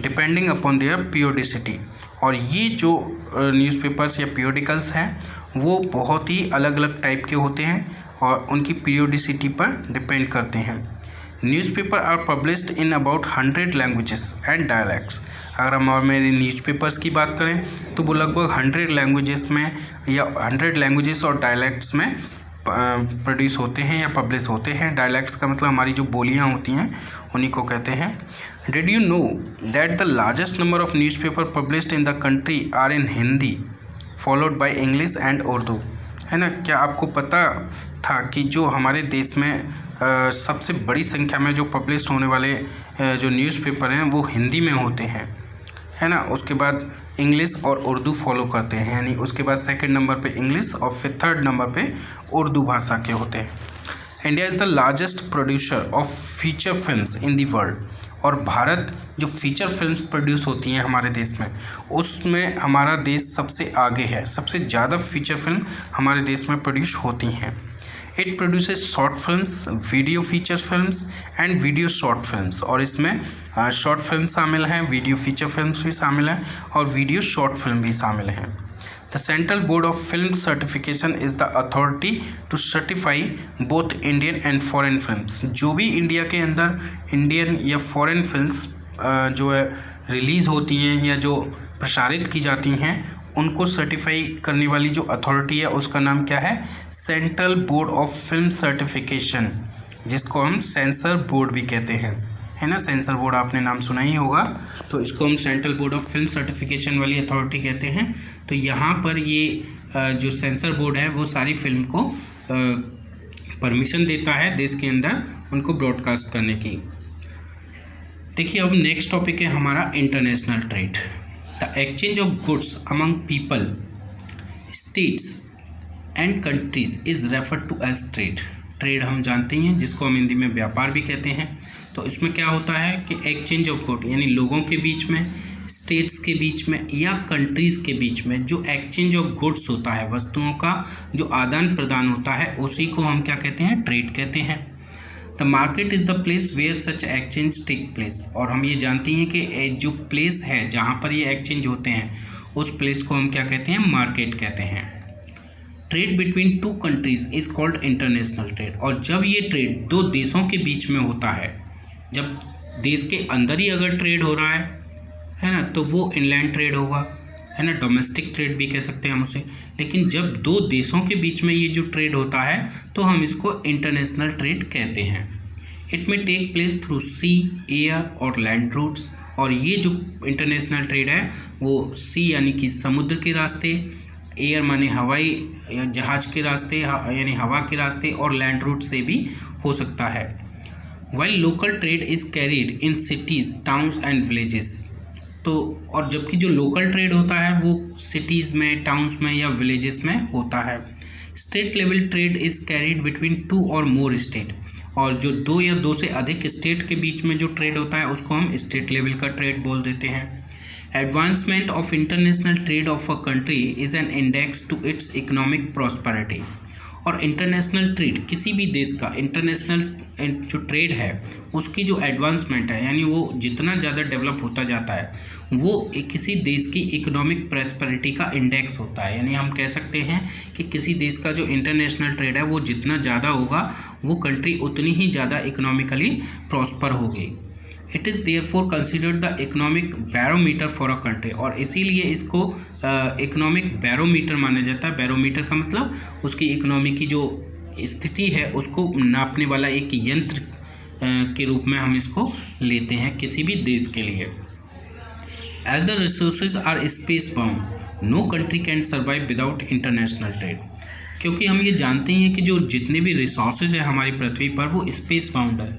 depending upon their periodicity. और ये जो न्यूज़पेपर्स या पीरियोडिकल्स हैं वो बहुत ही अलग अलग टाइप के होते हैं और उनकी पीरियोडिसिटी पर डिपेंड करते हैं। Newspaper are published in about 100 languages and dialects. अगर हम मेरे न्यूज़पेपर्स की बात करें तो वो लगभग 100 लैंग्वेजेस में या 100 लैंग्वेजेस और डायलैक्ट्स में प्रोड्यूस होते हैं या पब्लिश होते हैं। डायलैक्ट्स का मतलब हमारी जो बोलियां होती हैं उन्हीं को कहते हैं। Did you know that the largest number of newspaper published in the country are in Hindi followed by English and Urdu, है ना। क्या आपको पता था कि जो हमारे देश में सबसे बड़ी संख्या में जो पब्लिश होने वाले जो न्यूज़पेपर हैं वो हिंदी में होते हैं, है ना। उसके बाद इंग्लिश और उर्दू फॉलो करते हैं, यानी उसके बाद सेकंड नंबर पे इंग्लिश और फिर थर्ड नंबर पे उर्दू भाषा के होते हैं। India is the largest producer of feature films in the world. और भारत जो फीचर फिल्म्स प्रोड्यूस होती हैं हमारे देश में, उसमें हमारा देश सबसे आगे है। सबसे ज़्यादा फीचर फिल्म हमारे देश में प्रोड्यूस होती हैं। It produces short films, video feature films and video short films. और इसमें शॉर्ट फिल्म शामिल हैं, वीडियो फीचर फिल्म्स भी शामिल हैं और वीडियो शॉर्ट फिल्म भी शामिल हैं। The central board of film certification is the authority to certify both Indian and foreign films. जो भी इंडिया के अंदर इंडियन या फॉरेन फिल्म्स जो है रिलीज़ होती हैं या जो प्रसारित की जाती हैं उनको सर्टिफाई करने वाली जो अथॉरिटी है उसका नाम क्या है, central board of film certification, जिसको हम सेंसर बोर्ड भी कहते हैं, है ना। सेंसर बोर्ड आपने नाम सुना ही होगा, तो इसको हम central board of film certification वाली अथॉरिटी कहते हैं। तो यहाँ पर ये जो सेंसर बोर्ड है वो सारी फिल्म को परमिशन देता है देश के अंदर उनको ब्रॉडकास्ट करने की। देखिए अब नेक्स्ट टॉपिक है हमारा international trade. The exchange of goods among people, states and countries is referred to as trade. Trade हम जानते हैं जिसको हम हिंदी में व्यापार भी कहते हैं। तो इसमें क्या होता है कि एक्सचेंज ऑफ गुड यानी लोगों के बीच में, स्टेट्स के बीच में या कंट्रीज़ के बीच में जो एक्सचेंज ऑफ गुड्स होता है, वस्तुओं का जो आदान प्रदान होता है, उसी को हम क्या कहते हैं, ट्रेड कहते हैं। The market is the place where such exchange take place. और हम ये जानते हैं कि जो प्लेस है जहाँ पर ये एक्सचेंज होते हैं उस प्लेस को हम क्या कहते हैं, मार्केट कहते हैं। Trade between two countries is called international trade. और जब ये ट्रेड दो देशों के बीच में होता है, जब देश के अंदर ही अगर ट्रेड हो रहा है ना, तो वो इनलैंड ट्रेड होगा, है ना, डोमेस्टिक ट्रेड भी कह सकते हैं हम उसे। लेकिन जब दो देशों के बीच में ये जो ट्रेड होता है तो हम इसको इंटरनेशनल ट्रेड कहते हैं। इट में take place through C, air और लैंड रूट्स। और ये जो इंटरनेशनल ट्रेड है वो सी यानी कि समुद्र के रास्ते, एयर माने हवाई जहाज़ के रास्ते यानी हवा के रास्ते, और लैंड रूट से भी हो सकता है। While local trade is carried in cities, towns and villages. तो और जबकि जो लोकल ट्रेड होता है वो सिटीज़ में, टाउन्स में या विलेजेस में होता है। State level trade is carried between two और मोर स्टेट। और जो दो या दो से अधिक स्टेट के बीच में जो ट्रेड होता है उसको हम स्टेट लेवल का ट्रेड बोल देते हैं। Advancement of international trade of a country is an index to its economic prosperity. और इंटरनेशनल ट्रेड किसी भी देश का इंटरनेशनल जो ट्रेड है उसकी जो एडवांसमेंट है, यानी वो जितना ज़्यादा डेवलप होता जाता है वो किसी देश की इकोनॉमिक प्रॉस्पेरिटी का इंडेक्स होता है। यानी हम कह सकते हैं कि किसी देश का जो इंटरनेशनल ट्रेड है वो जितना ज़्यादा होगा वो कंट्री उतनी ही ज़्यादा इकोनॉमिकली प्रॉस्पर होगी। It is therefore considered the economic barometer for a country. और इसीलिए इसको इकोनॉमिक बैरोमीटर माना जाता है। बैरोमीटर का मतलब उसकी इकोनॉमी की जो स्थिति है उसको नापने वाला एक यंत्र के रूप में हम इसको लेते हैं किसी भी देश के लिए। As the resources are space bound, no country can survive without international trade. क्योंकि हम ये जानते हैं कि जो जितने भी रिसोर्सेज है हमारी पृथ्वी पर वो स्पेस बाउंड है,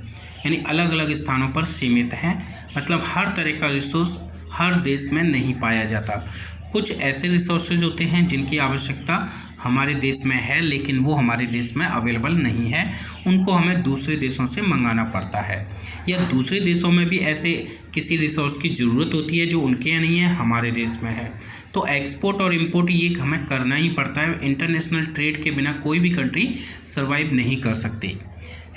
यानी अलग अलग स्थानों पर सीमित हैं। मतलब हर तरह का रिसोर्स हर देश में नहीं पाया जाता। कुछ ऐसे रिसोर्सेज होते हैं जिनकी आवश्यकता हमारे देश में है लेकिन वो हमारे देश में अवेलेबल नहीं है, उनको हमें दूसरे देशों से मंगाना पड़ता है। या दूसरे देशों में भी ऐसे किसी रिसोर्स की ज़रूरत होती है जो उनके यहाँ नहीं है, हमारे देश में है। तो एक्सपोर्ट और इम्पोर्ट ये हमें करना ही पड़ता है। इंटरनेशनल ट्रेड के बिना कोई भी कंट्री सर्वाइव नहीं कर सकती।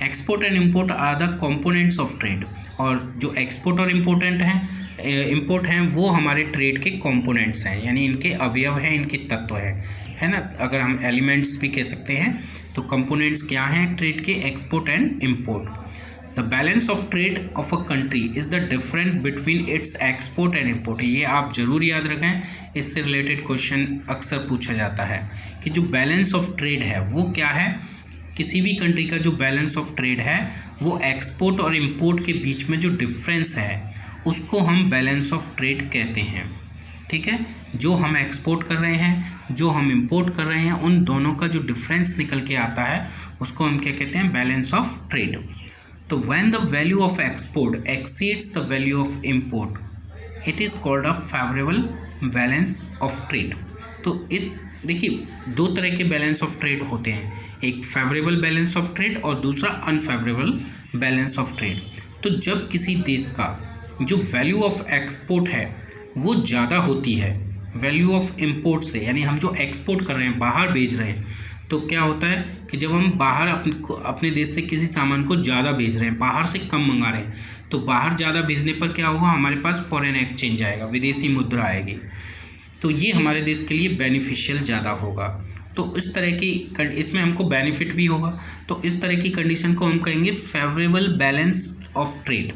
Export and import are the components of trade. और जो एक्सपोर्ट और इम्पोर्ट हैं वो हमारे ट्रेड के कंपोनेंट्स हैं, यानी इनके अवयव हैं, इनके तत्व हैं, है ना। अगर हम एलिमेंट्स भी कह सकते हैं तो कंपोनेंट्स क्या हैं ट्रेड के, export and import. The balance of trade of a country is the difference between its export and import. ये आप जरूर याद रखें, इससे रिलेटेड क्वेश्चन अक्सर पूछा जाता है कि जो बैलेंस ऑफ ट्रेड है वो क्या है। किसी भी कंट्री का जो बैलेंस ऑफ ट्रेड है वो एक्सपोर्ट और इम्पोर्ट के बीच में जो डिफरेंस है उसको हम बैलेंस ऑफ ट्रेड कहते हैं। ठीक है, जो हम एक्सपोर्ट कर रहे हैं, जो हम इंपोर्ट कर रहे हैं, उन दोनों का जो डिफरेंस निकल के आता है उसको हम क्या कहते हैं, बैलेंस ऑफ ट्रेड। तो when the value of export exceeds the value of import it is called a favourable balance of trade. तो इस देखिए दो तरह के बैलेंस ऑफ ट्रेड होते हैं, एक फेवरेबल बैलेंस ऑफ ट्रेड और दूसरा अनफेवरेबल बैलेंस ऑफ ट्रेड। तो जब किसी देश का जो वैल्यू ऑफ एक्सपोर्ट है वो ज़्यादा होती है वैल्यू ऑफ इंपोर्ट से, यानी हम जो एक्सपोर्ट कर रहे हैं, बाहर भेज रहे हैं, तो क्या होता है कि जब हम बाहर अपने देश से किसी सामान को ज़्यादा भेज रहे हैं, बाहर से कम मंगा रहे हैं, तो बाहर ज़्यादा भेजने पर क्या होगा, हमारे पास फॉरेन एक्सचेंज आएगा, विदेशी मुद्रा आएगी, तो ये हमारे देश के लिए बेनिफिशियल ज़्यादा होगा। तो इस तरह की इसमें हमको बेनिफिट भी होगा। तो इस तरह की कंडीशन को हम कहेंगे फेवरेबल बैलेंस ऑफ ट्रेड।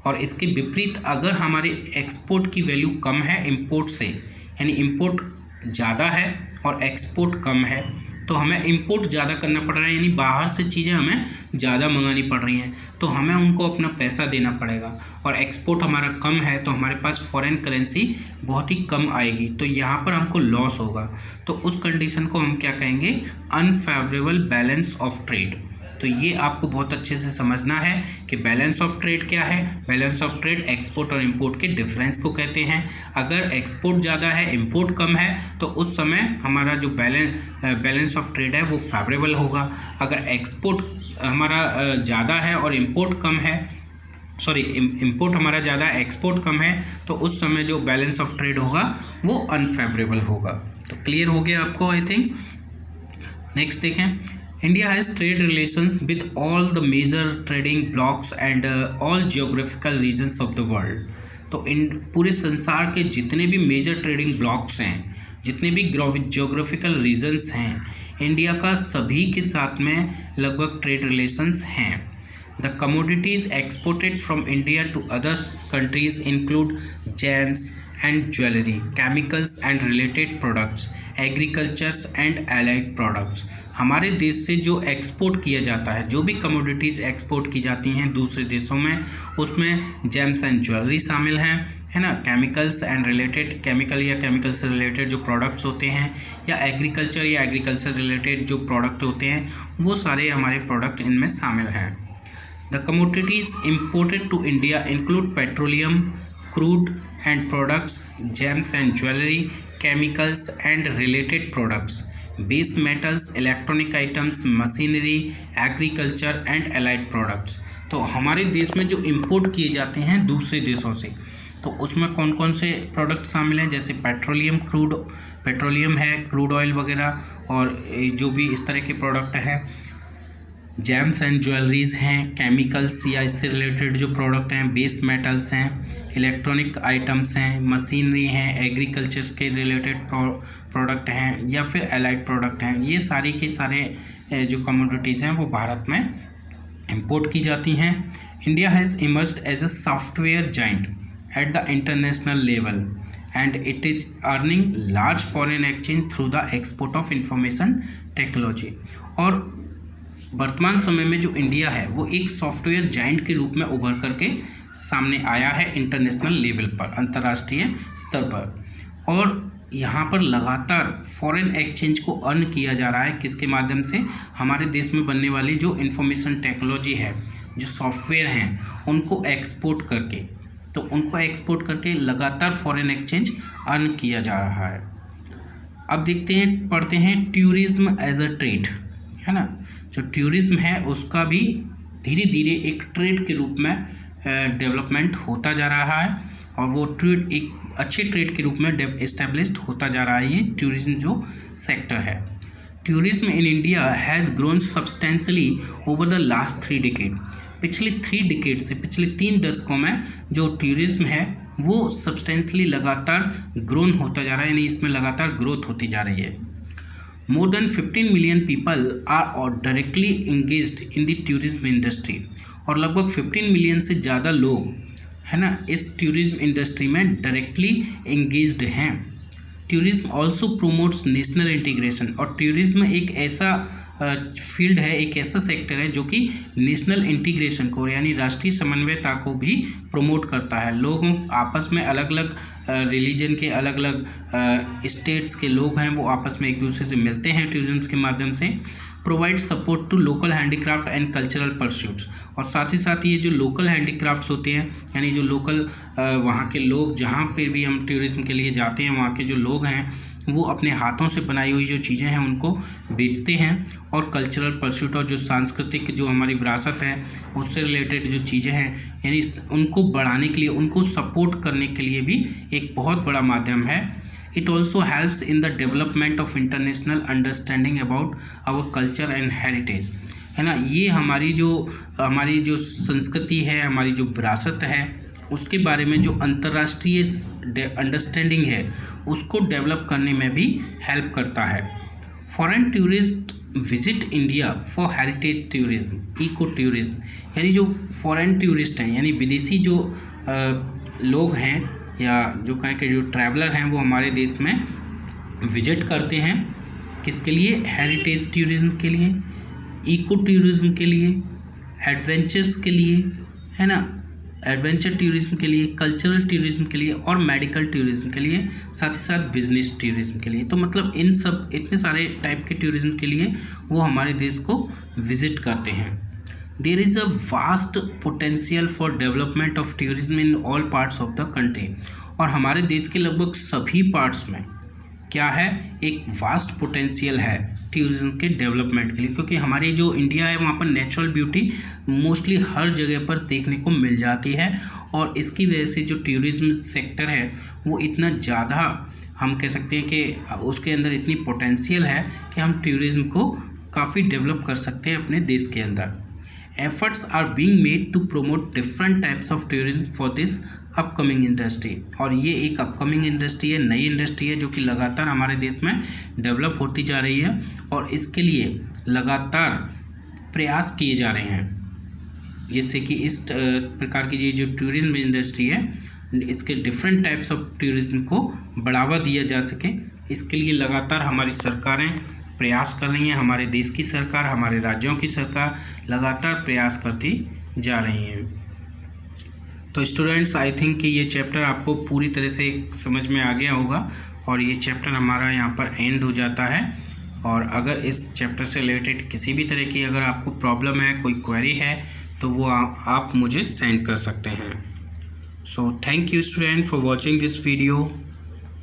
और इसके विपरीत अगर हमारे एक्सपोर्ट की वैल्यू कम है इंपोर्ट से, यानी इंपोर्ट ज़्यादा है और एक्सपोर्ट कम है, तो हमें इंपोर्ट ज़्यादा करना पड़ रहा है, यानी बाहर से चीज़ें हमें ज़्यादा मंगानी पड़ रही हैं, तो हमें उनको अपना पैसा देना पड़ेगा। और एक्सपोर्ट हमारा कम है तो हमारे पास फॉरेन करेंसी बहुत ही कम आएगी, तो यहाँ पर हमको लॉस होगा। तो उस कंडीशन को हम क्या कहेंगे, अनफेवरेबल बैलेंस ऑफ ट्रेड। तो ये आपको बहुत अच्छे से समझना है कि बैलेंस ऑफ ट्रेड क्या है। बैलेंस ऑफ ट्रेड एक्सपोर्ट और इंपोर्ट के डिफरेंस को कहते हैं। अगर एक्सपोर्ट ज़्यादा है इंपोर्ट कम है तो उस समय हमारा जो बैलेंस ऑफ ट्रेड है वो फेवरेबल होगा। अगर एक्सपोर्ट हमारा ज़्यादा है और इंपोर्ट कम है, इंपोर्ट हमारा ज़्यादा है एक्सपोर्ट कम है, तो उस समय जो बैलेंस ऑफ ट्रेड होगा वो अनफेवरेबल होगा। तो क्लियर हो गया आपको, आई थिंक। नेक्स्ट देखें, India has trade relations with all the major trading blocks and all geographical regions of the world. तो इन पूरे संसार के जितने भी मेजर ट्रेडिंग ब्लॉक्स हैं, जितने भी जियोग्राफिकल रीजन्स हैं, इंडिया का सभी के साथ में लगभग ट्रेड रिलेशंस हैं. The commodities exported from India to other countries include gems and jewelry, chemicals and related products, agricultures and allied products. हमारे देश से जो एक्सपोर्ट किया जाता है, जो भी कमोडिटीज़ एक्सपोर्ट की जाती हैं दूसरे देशों में, उसमें जेम्स एंड ज्वेलरी शामिल हैं, है ना, केमिकल्स एंड रिलेटेड, केमिकल या केमिकल से रिलेटेड जो प्रोडक्ट्स होते हैं, या एग्रीकल्चर या एग्रीकल्चर रिलेटेड जो प्रोडक्ट होते हैं, वो सारे हमारे प्रोडक्ट इनमें शामिल हैं. The commodities imported to India include petroleum, crude and products, gems and jewelry, chemicals and related products, base metals, electronic items, machinery, agriculture and allied products. तो हमारे देश में जो इंपोर्ट किए जाते हैं दूसरे देशों से, तो उसमें कौन कौन से प्रोडक्ट शामिल हैं, जैसे पेट्रोलियम है, क्रूड ऑयल वगैरह, और जो भी इस तरह के प्रोडक्ट हैं, जेम्स एंड ज्वेलरीज हैं, केमिकल्स या इससे रिलेटेड जो प्रोडक्ट हैं, बेस मेटल्स हैं, इलेक्ट्रॉनिक आइटम्स हैं, मशीनरी हैं, एग्रीकल्चर के रिलेटेड प्रोडक्ट हैं, या फिर एलाइड प्रोडक्ट हैं. ये सारी के सारे जो कमोडिटीज़ हैं वो भारत में इंपोर्ट की जाती हैं. India has emerged as a software giant at the international level and it is earning large foreign exchange through the export of information technology. और वर्तमान समय में जो इंडिया है वो एक सॉफ्टवेयर जाइंट के रूप में उभर करके सामने आया है इंटरनेशनल लेवल पर, अंतर्राष्ट्रीय स्तर पर, और यहाँ पर लगातार फॉरेन एक्सचेंज को अर्न किया जा रहा है. किसके माध्यम से? हमारे देश में बनने वाली जो इंफॉर्मेशन टेक्नोलॉजी है, जो सॉफ्टवेयर हैं, उनको एक्सपोर्ट करके, तो उनको एक्सपोर्ट करके लगातार फॉरेन एक्सचेंज अर्न किया जा रहा है. अब देखते हैं, पढ़ते हैं टूरिज्म एज अ ट्रेड, है ना. जो टूरिज्म है उसका भी धीरे धीरे एक ट्रेड के रूप में डेवलपमेंट होता जा रहा है, और वो ट्रेड एक अच्छे ट्रेड के रूप में एस्टेब्लिश्ड होता जा रहा है. ये टूरिज्म जो सेक्टर है, tourism in India has grown substantially over the last 3 decade. पिछले 3 डिकेड से, पिछले 3 दशकों में जो टूरिज्म है वो सब्सटेंशियली लगातार ग्रोन होता जा रहा है, यानी इसमें लगातार ग्रोथ होती जा रही है. More than 15 million people are directly engaged in the tourism industry. और लगभग 15 मिलियन से ज़्यादा लोग, है ना, इस टूरिज्म इंडस्ट्री में डायरेक्टली एंगेज्ड हैं. Tourism also promotes national integration. और टूरिज्म एक ऐसा फील्ड है, एक ऐसा सेक्टर है जो कि नेशनल इंटीग्रेशन को, यानी राष्ट्रीय समन्वयता को भी प्रमोट करता है. लोगों आपस में अलग अलग रिलीजन के, अलग अलग स्टेट्स के लोग हैं, वो आपस में एक दूसरे से मिलते हैं टूरिज्म के माध्यम से. Provide support to local handicraft and cultural pursuits. और साथ ही साथ ये जो लोकल हैंडीक्राफ्ट्स होते हैं, यानी जो लोकल वहाँ के लोग, जहाँ पर भी हम टूरिज्म के लिए जाते हैं, वहाँ के जो लोग हैं वो अपने हाथों से बनाई हुई जो चीज़ें हैं उनको बेचते हैं. और कल्चरल परस्यूट, और जो सांस्कृतिक जो हमारी विरासत है उससे रिलेटेड जो चीज़ें हैं, यानी उनको बढ़ाने के लिए, उनको सपोर्ट करने के लिए भी एक बहुत बड़ा माध्यम है. It also helps in the development of international understanding about our culture and heritage, है ना. ये हमारी जो संस्कृति है, हमारी जो विरासत है, उसके बारे में जो अंतर्राष्ट्रीय अंडरस्टैंडिंग है उसको डेवलप करने में भी हेल्प करता है. Foreign tourist visit India for heritage tourism, eco tourism. यानी जो फॉरेन टूरिस्ट हैं, यानी विदेशी जो लोग हैं, या जो कहें कि जो ट्रैवलर हैं, वो हमारे देश में विजिट करते हैं. किसके लिए? हेरिटेज टूरिज्म के लिए, इको टूरिज्म के लिए, एडवेंचर्स के लिए, है ना, एडवेंचर टूरिज्म के लिए, कल्चरल टूरिज्म के लिए, और मेडिकल टूरिज्म के लिए, साथ ही साथ बिजनेस टूरिज्म के लिए. तो मतलब इन सब इतने सारे टाइप के टूरिज्म के लिए वो हमारे देश को विजिट करते हैं. There is a vast potential for development of tourism in all parts of the country. और हमारे देश के लगभग सभी पार्ट्स में क्या है? एक वास्ट पोटेंशियल है टूरिज्म के डेवलपमेंट के लिए, क्योंकि हमारी जो इंडिया है वहाँ पर नेचुरल ब्यूटी मोस्टली हर जगह पर देखने को मिल जाती है. और इसकी वजह से जो टूरिज्म सेक्टर है वो इतना ज़्यादा, हम कह सकते हैं कि उसके अंदर इतनी पोटेंशियल है कि हम टूरिज्म को काफ़ी डेवलप कर सकते हैं अपने देश के अंदर। Efforts are being made to promote different types of tourism for this upcoming industry. और ये एक अपकमिंग इंडस्ट्री है, नई इंडस्ट्री है जो कि लगातार हमारे देश में डेवलप होती जा रही है और इसके लिए लगातार प्रयास किए जा रहे हैं, जिससे कि इस प्रकार की ये जो टूरिज्म इंडस्ट्री है इसके डिफरेंट टाइप्स ऑफ टूरिज्म को बढ़ावा दिया जा सके। इसके लिए लगातार हमारी सरकारें प्रयास कर रही हैं, हमारे देश की सरकार, हमारे राज्यों की सरकार लगातार प्रयास करती जा रही हैं। तो स्टूडेंट्स, आई थिंक कि ये चैप्टर आपको पूरी तरह से समझ में आ गया होगा और ये चैप्टर हमारा यहाँ पर एंड हो जाता है। और अगर इस चैप्टर से रिलेटेड किसी भी तरह की अगर आपको प्रॉब्लम है, कोई क्वेरी है, तो वो आप मुझे सेंड कर सकते हैं। So thank you student for watching this video.